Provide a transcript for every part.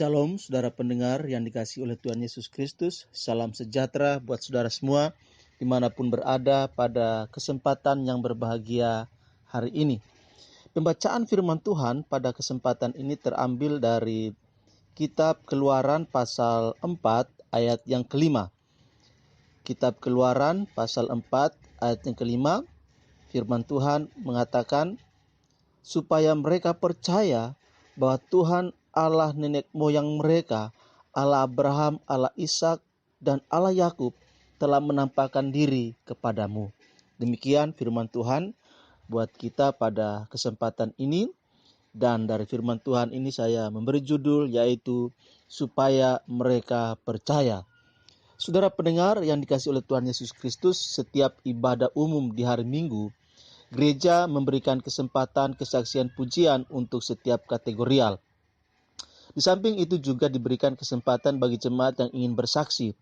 Shalom saudara pendengar yang dikasihi oleh Tuhan Yesus Kristus. Salam sejahtera buat saudara semua dimanapun berada pada kesempatan yang berbahagia hari ini. Pembacaan firman Tuhan pada kesempatan ini terambil dari Kitab Keluaran pasal 4 ayat yang kelima. Kitab Keluaran pasal 4 ayat yang kelima, firman Tuhan mengatakan, supaya mereka percaya bahwa Tuhan Allah nenek moyang mereka, Allah Abraham, Allah Ishak, dan Allah Yakub telah menampakkan diri kepadamu. Demikian firman Tuhan buat kita pada kesempatan ini. Dan dari firman Tuhan ini saya memberi judul yaitu supaya mereka percaya. Saudara pendengar yang dikasihi oleh Tuhan Yesus Kristus, setiap ibadah umum di hari Minggu, gereja memberikan kesempatan kesaksian pujian untuk setiap kategorial. Di samping itu juga diberikan kesempatan bagi jemaat yang ingin bersaksi.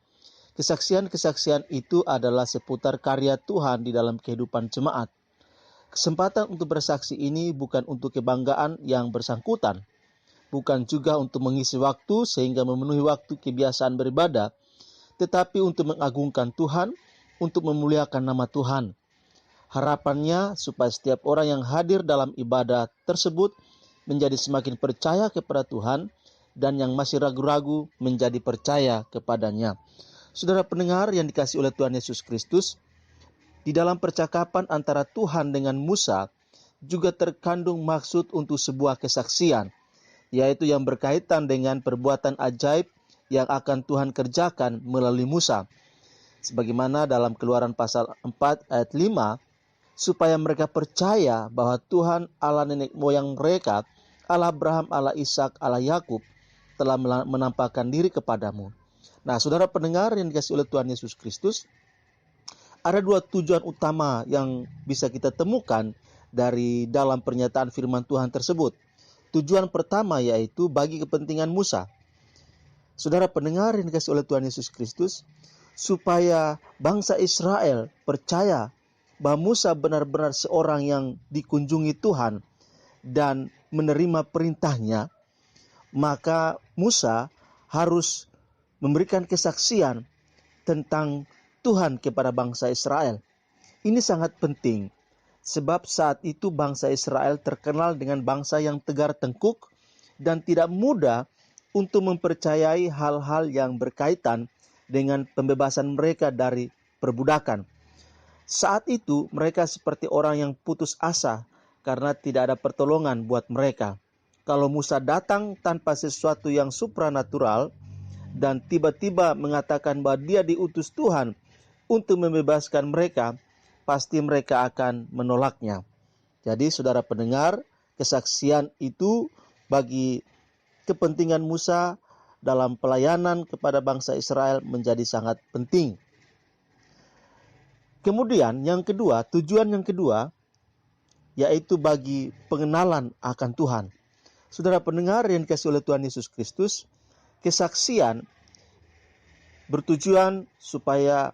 Kesaksian-kesaksian itu adalah seputar karya Tuhan di dalam kehidupan jemaat. Kesempatan untuk bersaksi ini bukan untuk kebanggaan yang bersangkutan, bukan juga untuk mengisi waktu sehingga memenuhi waktu kebiasaan beribadah, tetapi untuk mengagungkan Tuhan, untuk memuliakan nama Tuhan. Harapannya supaya setiap orang yang hadir dalam ibadah tersebut menjadi semakin percaya kepada Tuhan, dan yang masih ragu-ragu menjadi percaya kepadanya. Saudara pendengar yang dikasihi oleh Tuhan Yesus Kristus, di dalam percakapan antara Tuhan dengan Musa juga terkandung maksud untuk sebuah kesaksian, yaitu yang berkaitan dengan perbuatan ajaib yang akan Tuhan kerjakan melalui Musa. Sebagaimana dalam Keluaran pasal 4 ayat 5, supaya mereka percaya bahwa Tuhan Allah nenek moyang mereka, Allah Abraham, Allah Ishak, Allah Yakub telah menampakkan diri kepadamu. Nah, saudara pendengar yang dikasihi oleh Tuhan Yesus Kristus, ada dua tujuan utama yang bisa kita temukan dari dalam pernyataan firman Tuhan tersebut. Tujuan pertama yaitu bagi kepentingan Musa. Saudara pendengar yang dikasihi oleh Tuhan Yesus Kristus, supaya bangsa Israel percaya bahwa Musa benar-benar seorang yang dikunjungi Tuhan dan menerima perintahnya, maka Musa harus memberikan kesaksian tentang Tuhan kepada bangsa Israel. Ini sangat penting, sebab saat itu bangsa Israel terkenal dengan bangsa yang tegar tengkuk dan tidak mudah untuk mempercayai hal-hal yang berkaitan dengan pembebasan mereka dari perbudakan. Saat itu mereka seperti orang yang putus asa karena tidak ada pertolongan buat mereka. Kalau Musa datang tanpa sesuatu yang supranatural dan tiba-tiba mengatakan bahwa dia diutus Tuhan untuk membebaskan mereka, pasti mereka akan menolaknya. Jadi saudara pendengar, kesaksian itu bagi kepentingan Musa dalam pelayanan kepada bangsa Israel menjadi sangat penting. Kemudian tujuan yang kedua, yaitu bagi pengenalan akan Tuhan. Saudara pendengar yang dikasihi oleh Tuhan Yesus Kristus, kesaksian bertujuan supaya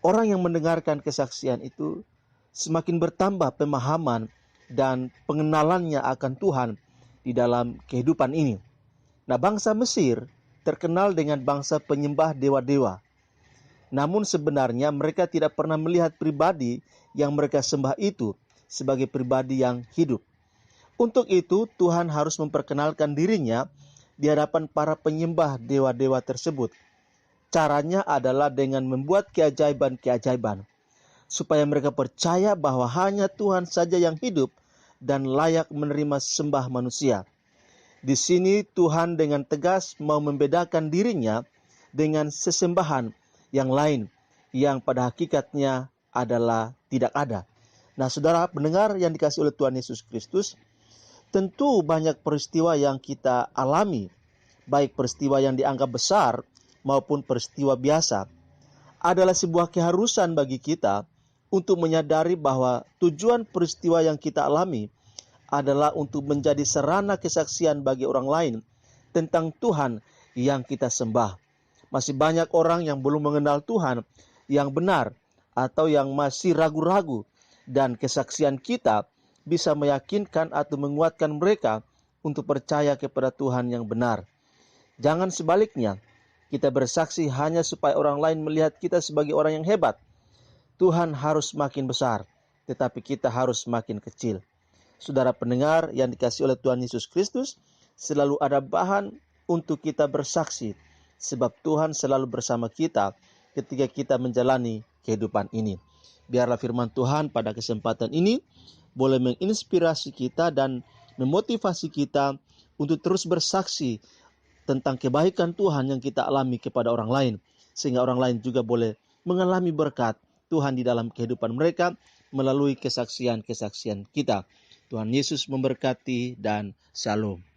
orang yang mendengarkan kesaksian itu semakin bertambah pemahaman dan pengenalannya akan Tuhan di dalam kehidupan ini. Nah, bangsa Mesir terkenal dengan bangsa penyembah dewa-dewa. Namun sebenarnya mereka tidak pernah melihat pribadi yang mereka sembah itu sebagai pribadi yang hidup. Untuk itu Tuhan harus memperkenalkan dirinya di hadapan para penyembah dewa-dewa tersebut. Caranya adalah dengan membuat keajaiban-keajaiban, supaya mereka percaya bahwa hanya Tuhan saja yang hidup dan layak menerima sembah manusia. Di sini Tuhan dengan tegas mau membedakan dirinya dengan sesembahan yang lain yang pada hakikatnya adalah tidak ada. Nah, saudara pendengar yang dikasihi oleh Tuhan Yesus Kristus, tentu banyak peristiwa yang kita alami, baik peristiwa yang dianggap besar maupun peristiwa biasa. Adalah sebuah keharusan bagi kita untuk menyadari bahwa tujuan peristiwa yang kita alami adalah untuk menjadi sarana kesaksian bagi orang lain tentang Tuhan yang kita sembah. Masih banyak orang yang belum mengenal Tuhan yang benar atau yang masih ragu-ragu, dan kesaksian kita bisa meyakinkan atau menguatkan mereka untuk percaya kepada Tuhan yang benar. Jangan sebaliknya, kita bersaksi hanya supaya orang lain melihat kita sebagai orang yang hebat. Tuhan harus makin besar, tetapi kita harus makin kecil. Saudara pendengar yang dikasihi oleh Tuhan Yesus Kristus, selalu ada bahan untuk kita bersaksi, sebab Tuhan selalu bersama kita ketika kita menjalani kehidupan ini. Biarlah firman Tuhan pada kesempatan ini boleh menginspirasi kita dan memotivasi kita untuk terus bersaksi tentang kebaikan Tuhan yang kita alami kepada orang lain, sehingga orang lain juga boleh mengalami berkat Tuhan di dalam kehidupan mereka melalui kesaksian-kesaksian kita. Tuhan Yesus memberkati dan shalom.